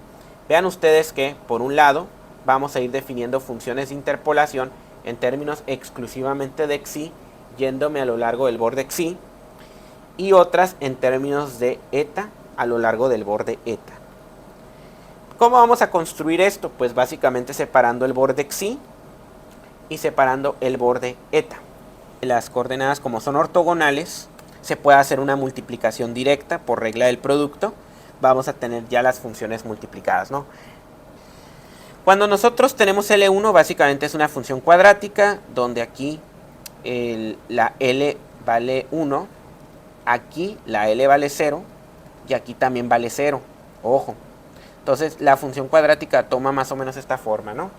A: Vean ustedes que, por un lado, vamos a ir definiendo funciones de interpolación en términos exclusivamente de xi, yéndome a lo largo del borde xi, y otras en términos de eta a lo largo del borde eta. ¿Cómo vamos a construir esto? Pues básicamente separando el borde xi y separando el borde eta. Las coordenadas, como son ortogonales, se puede hacer una multiplicación directa por regla del producto. Vamos a tener ya las funciones multiplicadas, ¿no? Cuando nosotros tenemos L1, básicamente es una función cuadrática, donde aquí la L vale 1, aquí la L vale 0, y aquí también vale 0, ojo. Entonces la función cuadrática toma más o menos esta forma, ¿no?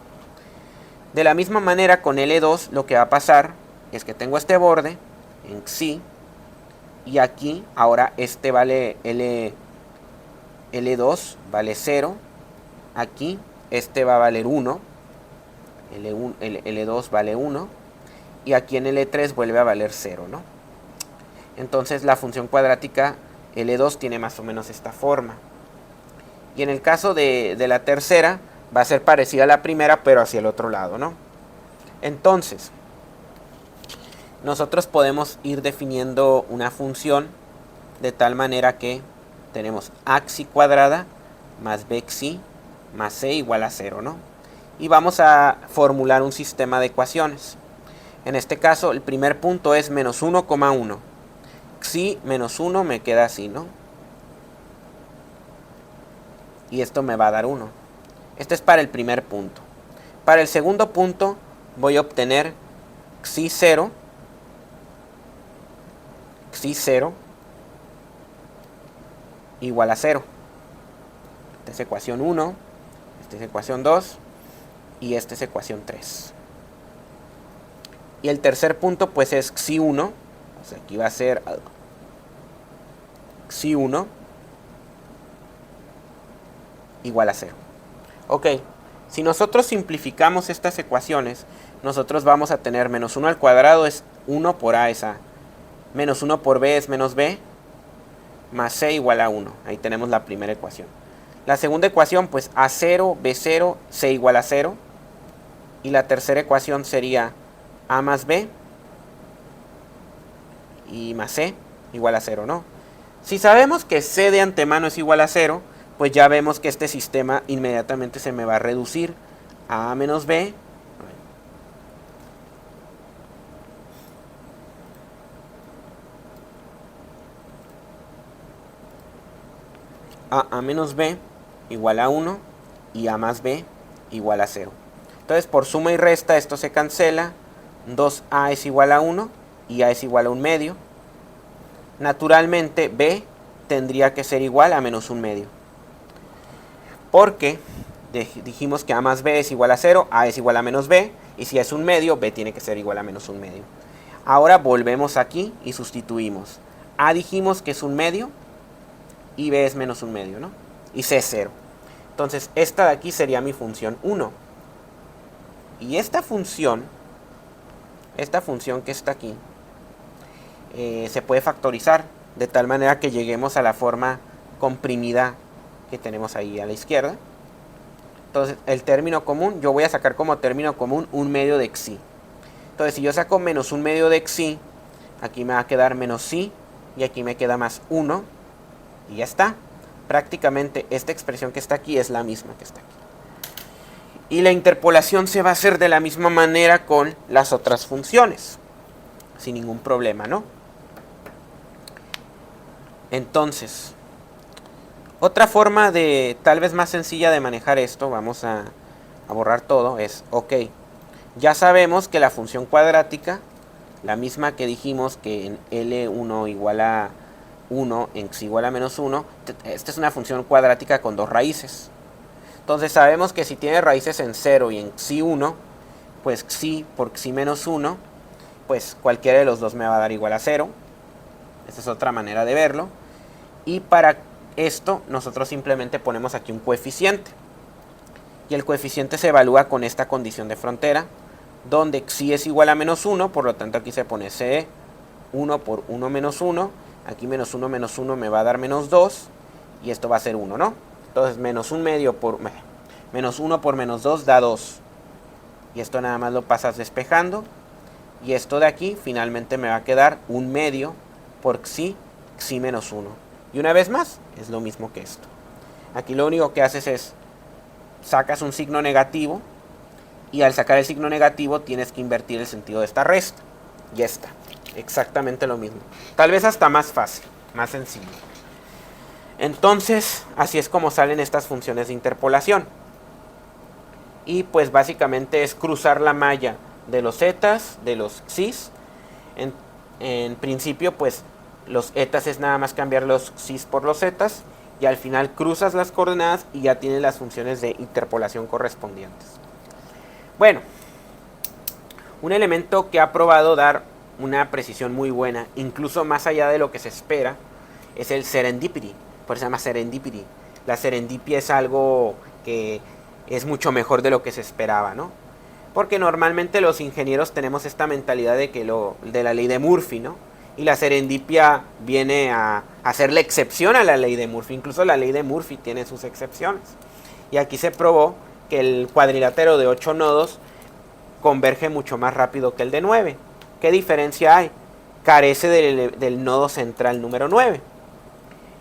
A: De la misma manera con L2 lo que va a pasar es que tengo este borde en xi, y aquí ahora este vale L2 vale 0, aquí este va a valer 1, L2 vale 1, y aquí en L3 vuelve a valer 0, ¿no? Entonces la función cuadrática L2 tiene más o menos esta forma. Y en el caso de la tercera va a ser parecida a la primera, pero hacia el otro lado, ¿no? Entonces, nosotros podemos ir definiendo una función de tal manera que tenemos axi cuadrada más bxi más c igual a 0, ¿no? Y vamos a formular un sistema de ecuaciones. En este caso, el primer punto es menos 1,1. Xi menos 1 me queda así, ¿no? Y esto me va a dar 1. Este es para el primer punto. Para el segundo punto voy a obtener xi 0 igual a 0. Esta es ecuación 1, esta es ecuación 2 y esta es ecuación 3. Y el tercer punto pues es xi 1, o sea, aquí va a ser xi 1 igual a 0. Ok, si nosotros simplificamos estas ecuaciones, nosotros vamos a tener menos 1 al cuadrado es 1 por a es a, menos 1 por b es menos b, más c igual a 1. Ahí tenemos la primera ecuación. La segunda ecuación, pues A0, B0, C igual a 0. Y la tercera ecuación sería A más B y más C igual a 0, ¿no? Si sabemos que C de antemano es igual a 0, pues ya vemos que este sistema inmediatamente se me va a reducir a A menos B. A menos B igual a 1 y A más B igual a 0. Entonces, por suma y resta, esto se cancela. 2A es igual a 1 y A es igual a 1 medio. Naturalmente, B tendría que ser igual a menos 1 medio. Porque dijimos que A más B es igual a 0, A es igual a menos B. Y si es 1 medio, B tiene que ser igual a menos 1 medio. Ahora volvemos aquí y sustituimos. A dijimos que es 1 medio y B es menos 1 medio, ¿no? Y C es 0. Entonces, esta de aquí sería mi función 1. Y esta función que está aquí, se puede factorizar de tal manera que lleguemos a la forma comprimida que tenemos ahí a la izquierda. Entonces, el término común, yo voy a sacar como término común 1 medio de xi. Entonces, si yo saco menos 1 medio de xi, aquí me va a quedar menos xi y aquí me queda más 1 y ya está. Prácticamente esta expresión que está aquí es la misma que está aquí. Y la interpolación se va a hacer de la misma manera con las otras funciones, sin ningún problema, ¿no? Entonces, otra forma de, tal vez más sencilla de manejar esto, vamos a borrar todo, es, ok, ya sabemos que la función cuadrática, la misma que dijimos que en L1 igual a 1, en xi igual a menos 1, esta es una función cuadrática con dos raíces. Entonces sabemos que si tiene raíces en 0 y en xi 1, pues xi por xi menos 1, pues cualquiera de los dos me va a dar igual a 0. Esta es otra manera de verlo. Y para esto nosotros simplemente ponemos aquí un coeficiente. Y el coeficiente se evalúa con esta condición de frontera, donde xi es igual a menos 1, por lo tanto aquí se pone c 1 por 1 menos 1. Aquí menos 1 me va a dar menos 2. Y esto va a ser 1, ¿no? Entonces menos 1 medio por menos 1 por menos 2 da 2. Y esto nada más lo pasas despejando. Y esto de aquí finalmente me va a quedar 1 medio por xi menos 1. Y una vez más es lo mismo que esto. Aquí lo único que haces es sacas un signo negativo. Y al sacar el signo negativo tienes que invertir el sentido de esta resta. Ya está. Exactamente lo mismo. Tal vez hasta más fácil, más sencillo. Entonces, así es como salen estas funciones de interpolación. Y pues básicamente es cruzar la malla de los etas, de los xis. En principio, pues los etas es nada más cambiar los xis por los etas. Y al final cruzas las coordenadas y ya tienes las funciones de interpolación correspondientes. Bueno, un elemento que ha probado dar una precisión muy buena, incluso más allá de lo que se espera, es el serendipity. Por eso se llama serendipity. La serendipia es algo que es mucho mejor de lo que se esperaba, ¿no? Porque normalmente los ingenieros tenemos esta mentalidad de que de la ley de Murphy, ¿no? Y la serendipia viene a hacer la excepción a la ley de Murphy. Incluso la ley de Murphy tiene sus excepciones. Y aquí se probó que el cuadrilátero de 8 nodos converge mucho más rápido que el de 9. ¿Qué diferencia hay? Carece del nodo central número 9.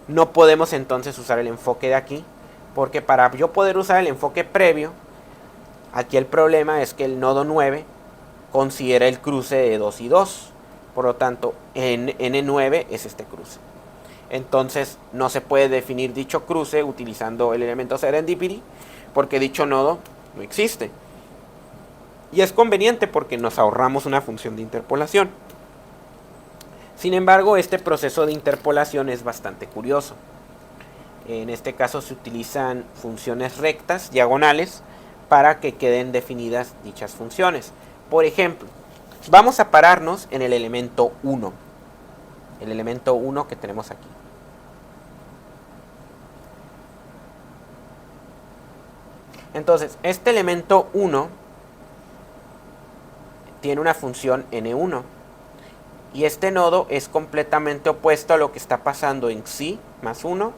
A: No podemos entonces usar el enfoque de aquí, porque para yo poder usar el enfoque previo, aquí el problema es que el nodo 9 considera el cruce de 2 y 2. Por lo tanto, N9 es este cruce. Entonces, no se puede definir dicho cruce utilizando el elemento serendipity, porque dicho nodo no existe. Y es conveniente porque nos ahorramos una función de interpolación. Sin embargo, este proceso de interpolación es bastante curioso. En este caso se utilizan funciones rectas, diagonales, para que queden definidas dichas funciones. Por ejemplo, vamos a pararnos en el elemento 1. El elemento 1 que tenemos aquí. Entonces, este elemento 1 tiene una función n1. Y este nodo es completamente opuesto a lo que está pasando en xi más 1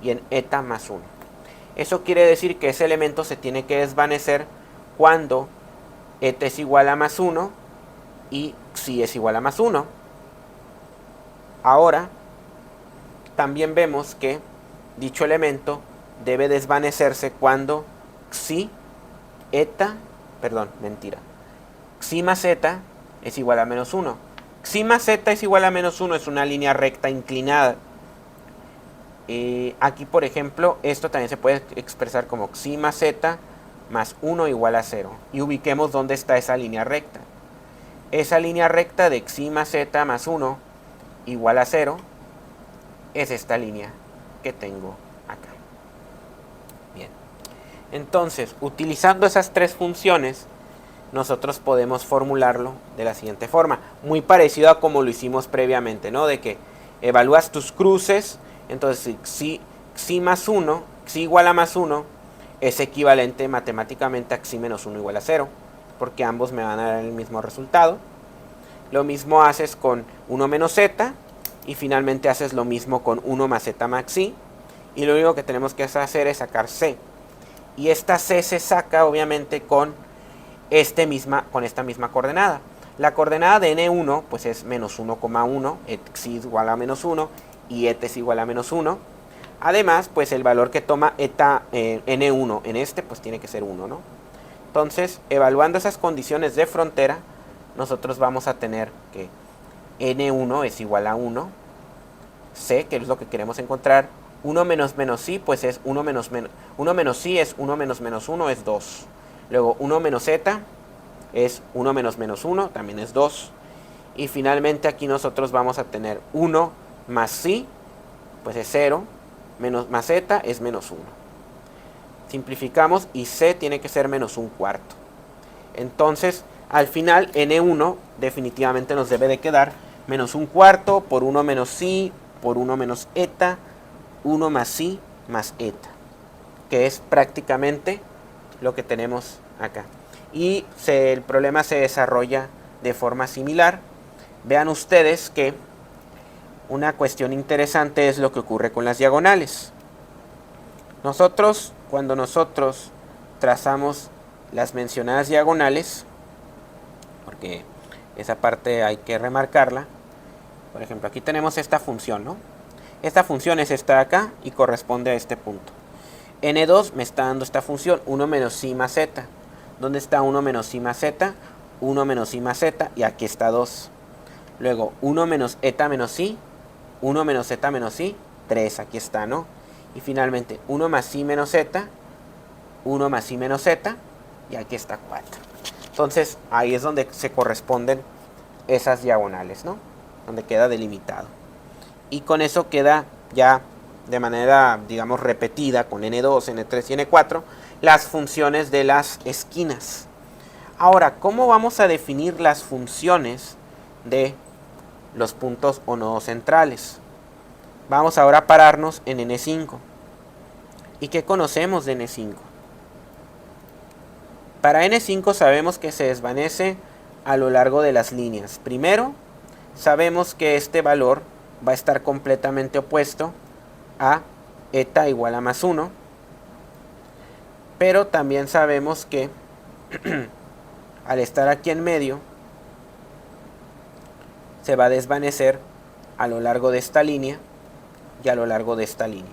A: y en eta más 1. Eso quiere decir que ese elemento se tiene que desvanecer cuando eta es igual a más 1 y xi es igual a más 1. Ahora, también vemos que dicho elemento debe desvanecerse cuando xi más eta es igual a menos 1. Xi más eta es igual a menos 1 es una línea recta inclinada. Aquí, por ejemplo, esto también se puede expresar como xi más eta más 1 igual a 0. Y ubiquemos dónde está esa línea recta. Esa línea recta de xi más eta más 1 igual a 0 es esta línea que tengo acá. Bien. Entonces, utilizando esas tres funciones, nosotros podemos formularlo de la siguiente forma. Muy parecido a como lo hicimos previamente, ¿no? De que evalúas tus cruces. Entonces, xi más 1, xi igual a más 1, es equivalente matemáticamente a xi menos 1 igual a 0, porque ambos me van a dar el mismo resultado. Lo mismo haces con 1 menos eta, y finalmente haces lo mismo con 1 más eta más xi, y lo único que tenemos que hacer es sacar c. Y esta c se saca obviamente con esta misma coordenada. La coordenada de n1 pues es menos 1,1, xi es igual a menos 1, y eta es igual a menos 1. Además, pues el valor que toma eta n1 en este, pues tiene que ser 1, ¿no? Entonces, evaluando esas condiciones de frontera, nosotros vamos a tener que n1 es igual a 1, c, que es lo que queremos encontrar, 1 menos menos i, pues es 1 menos i es 1 menos menos 1, es 2. Luego 1 menos eta es 1 menos menos 1, también es 2. Y finalmente aquí nosotros vamos a tener 1 más xi, pues es 0, más eta es menos 1. Simplificamos y c tiene que ser menos un cuarto. Entonces, al final, n1 definitivamente nos debe de quedar menos un cuarto por 1 menos xi, por 1 menos eta, 1 más xi más eta, que es prácticamente lo que tenemos acá. Y el problema se desarrolla de forma similar. Vean ustedes que una cuestión interesante es lo que ocurre con las diagonales. Cuando nosotros trazamos las mencionadas diagonales, porque esa parte hay que remarcarla. Por ejemplo, aquí tenemos esta función, ¿no? Esta función es esta de acá y corresponde a este punto. N2 me está dando esta función, 1 menos xi más eta. ¿Dónde está 1 menos xi más eta? 1 menos xi más eta, y aquí está 2. Luego, 1 menos eta menos xi, 1 menos eta menos xi, 3, aquí está, ¿no? Y finalmente, 1 más xi menos eta, 1 más xi menos eta, y aquí está 4. Entonces, ahí es donde se corresponden esas diagonales, ¿no? Donde queda delimitado. Y con eso queda ya de manera, digamos, repetida con N2, N3 y N4, las funciones de las esquinas. Ahora, ¿cómo vamos a definir las funciones de los puntos o nodos centrales? Vamos ahora a pararnos en N5. ¿Y qué conocemos de N5? Para N5 sabemos que se desvanece a lo largo de las líneas. Primero, sabemos que este valor va a estar completamente opuesto a eta igual a más 1. Pero también sabemos que al estar aquí en medio, se va a desvanecer a lo largo de esta línea y a lo largo de esta línea.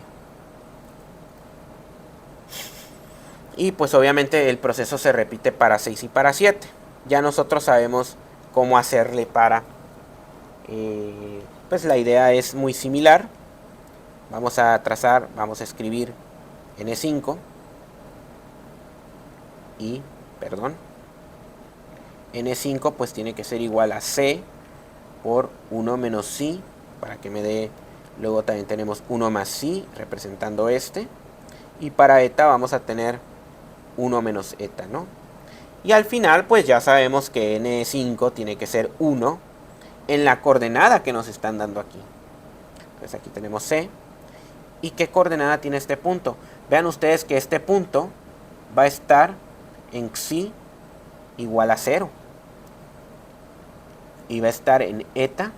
A: Y pues obviamente el proceso se repite para 6 y para 7. Ya nosotros sabemos cómo hacerle para... pues la idea es muy similar. Vamos a trazar, vamos a escribir N5. Y, N5 pues tiene que ser igual a C por 1 menos xi, para que me dé, luego también tenemos 1 más xi representando este, y para eta vamos a tener 1 menos eta, ¿no? Y al final pues ya sabemos que N5 tiene que ser 1 en la coordenada que nos están dando aquí. Entonces aquí tenemos C. ¿Y qué coordenada tiene este punto? Vean ustedes que este punto va a estar en xi igual a 0. Y va a estar en eta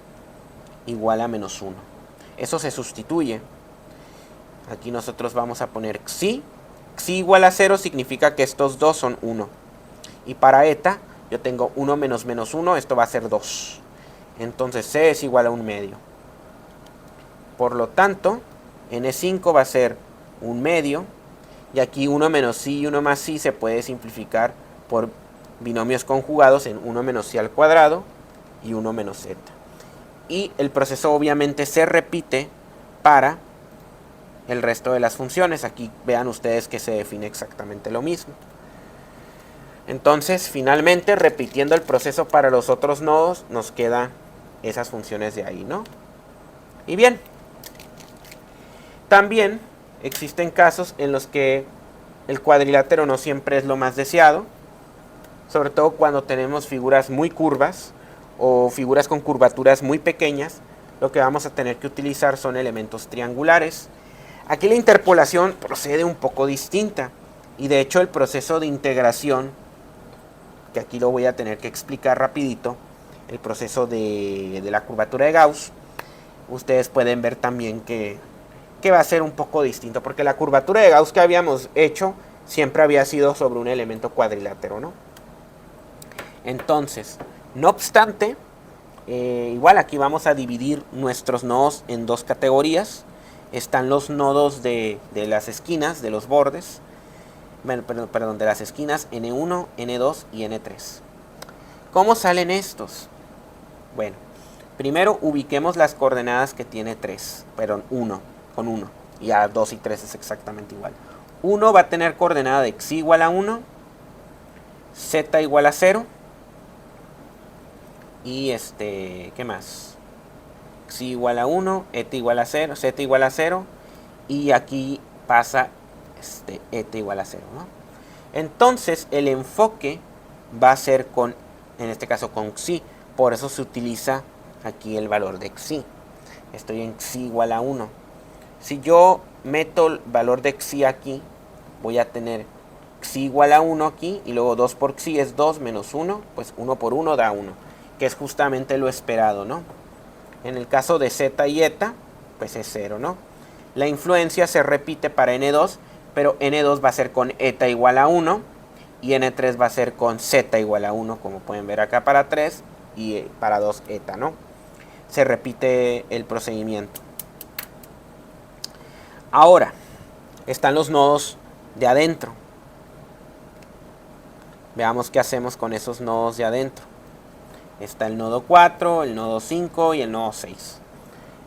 A: igual a menos 1. Eso se sustituye. Aquí nosotros vamos a poner xi Xi igual a 0 significa que estos dos son 1. Y para eta yo tengo 1 menos menos 1, esto va a ser 2. Entonces C es igual a 1 medio. Por lo tanto, N5 va a ser 1 medio. Y aquí 1 menos Xi y 1 más Xi se puede simplificar por binomios conjugados en 1 menos Xi al cuadrado y 1 menos Z. Y el proceso obviamente se repite para el resto de las funciones. Aquí vean ustedes que se define exactamente lo mismo. Entonces, finalmente, repitiendo el proceso para los otros nodos, nos quedan esas funciones de ahí, ¿no? Y bien, también existen casos en los que el cuadrilátero no siempre es lo más deseado, sobre todo cuando tenemos figuras muy curvas o figuras con curvaturas muy pequeñas. Lo que vamos a tener que utilizar son elementos triangulares. Aquí la interpolación procede un poco distinta, y de hecho el proceso de integración, que aquí lo voy a tener que explicar rapidito, el proceso de la curvatura de Gauss, ustedes pueden ver también que va a ser un poco distinto, porque la curvatura de Gauss que habíamos hecho siempre había sido sobre un elemento cuadrilátero, ¿no? Entonces, no obstante, igual aquí vamos a dividir nuestros nodos en dos categorías. Están los nodos de las esquinas, de los bordes, perdón, de las esquinas N1, N2 y N3. ¿Cómo salen estos? Bueno, primero ubiquemos las coordenadas que tiene 3, perdón, 1, con 1, y a 2 y 3 es exactamente igual. 1 va a tener coordenada de Xi igual a 1, Z igual a 0, y ¿qué más? Xi igual a 1, eta igual a 0, Z igual a 0, y aquí pasa eta igual a 0, ¿no? Entonces el enfoque va a ser con, en este caso con Xi, por eso se utiliza aquí el valor de Xi. Estoy en Xi igual a 1. Si yo meto el valor de Xi aquí, voy a tener Xi igual a 1 aquí, y luego 2 por Xi es 2 menos 1, pues 1 por 1 da 1, que es justamente lo esperado, ¿no? En el caso de Z y eta, pues es 0, ¿no? La influencia se repite para N2, pero N2 va a ser con eta igual a 1, y N3 va a ser con Z igual a 1, como pueden ver acá para 3, y para 2 eta, ¿no? Se repite el procedimiento. Ahora, están los nodos de adentro. Veamos qué hacemos con esos nodos de adentro. Está el nodo 4, el nodo 5 y el nodo 6.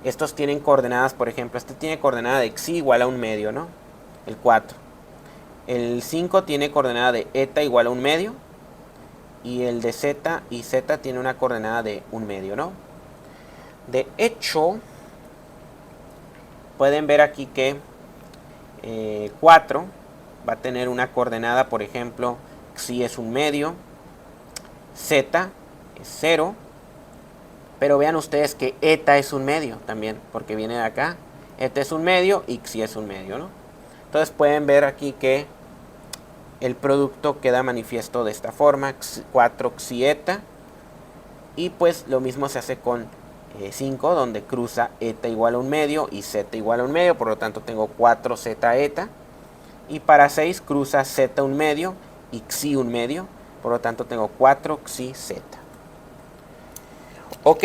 A: Estos tienen coordenadas, por ejemplo, este tiene coordenada de Xi igual a 1 medio, ¿no? El 4. El 5 tiene coordenada de eta igual a 1 medio. Y el de Z y Z tiene una coordenada de 1 medio, ¿no? De hecho, pueden ver aquí que 4 va a tener una coordenada, por ejemplo, Xi es 1 medio, Z es 0, pero vean ustedes que eta es 1 medio también, porque viene de acá. Eta es 1 medio y Xi es 1 medio, ¿no? Entonces pueden ver aquí que el producto queda manifiesto de esta forma, 4 Xi eta, y pues lo mismo se hace con 5, donde cruza eta igual a 1 medio y Z igual a 1 medio, por lo tanto tengo 4 Z eta, y para 6 cruza Z 1 medio y Xi 1 medio, por lo tanto tengo 4 Xi Z. Ok,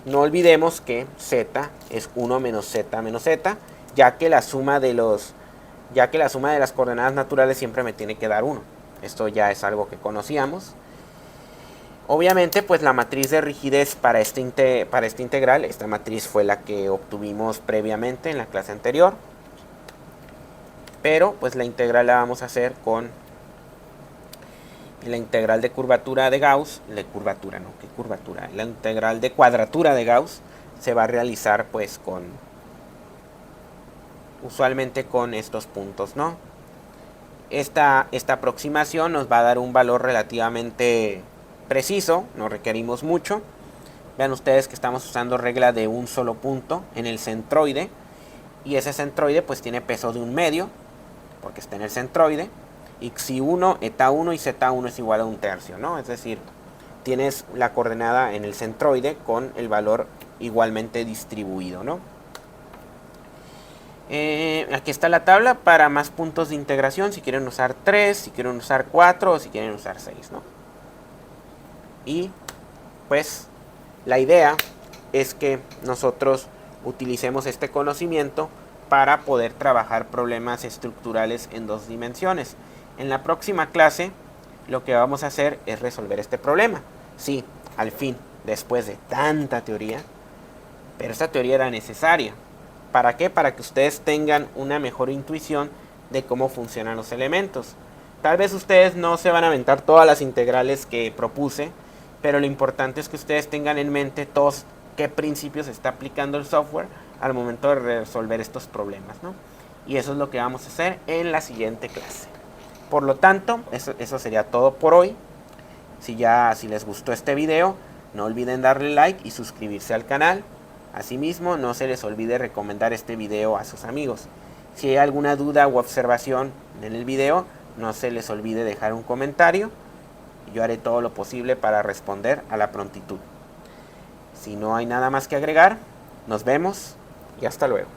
A: no olvidemos que Z es 1 menos Z menos Z, ya que la suma de las coordenadas naturales siempre me tiene que dar 1. Esto ya es algo que conocíamos. Obviamente, pues la matriz de rigidez para este integral, esta matriz fue la que obtuvimos previamente en la clase anterior. Pero pues la integral la vamos a hacer con la integral de curvatura de Gauss, la integral de cuadratura de Gauss se va a realizar pues usualmente con estos puntos, ¿no? Esta aproximación nos va a dar un valor relativamente preciso, no requerimos mucho. Vean ustedes que estamos usando regla de un solo punto en el centroide, y ese centroide pues tiene peso de 1 medio, porque está en el centroide, y Xi1, eta1 y Z1 es igual a 1/3, ¿no? Es decir, tienes la coordenada en el centroide con el valor igualmente distribuido, ¿no? Aquí está la tabla para más puntos de integración, si quieren usar 3, si quieren usar 4 o si quieren usar 6, ¿no? Y pues la idea es que nosotros utilicemos este conocimiento para poder trabajar problemas estructurales en 2 dimensiones. En la próxima clase lo que vamos a hacer es resolver este problema. Sí, al fin, después de tanta teoría, pero esta teoría era necesaria. ¿Para qué? Para que ustedes tengan una mejor intuición de cómo funcionan los elementos. Tal vez ustedes no se van a aventar todas las integrales que propuse, pero lo importante es que ustedes tengan en mente todos qué principios está aplicando el software al momento de resolver estos problemas, ¿no? Y eso es lo que vamos a hacer en la siguiente clase. Por lo tanto, eso sería todo por hoy. Si les gustó este video, no olviden darle like y suscribirse al canal. Asimismo, no se les olvide recomendar este video a sus amigos. Si hay alguna duda u observación en el video, no se les olvide dejar un comentario. Yo haré todo lo posible para responder a la prontitud. Si no hay nada más que agregar, nos vemos y hasta luego.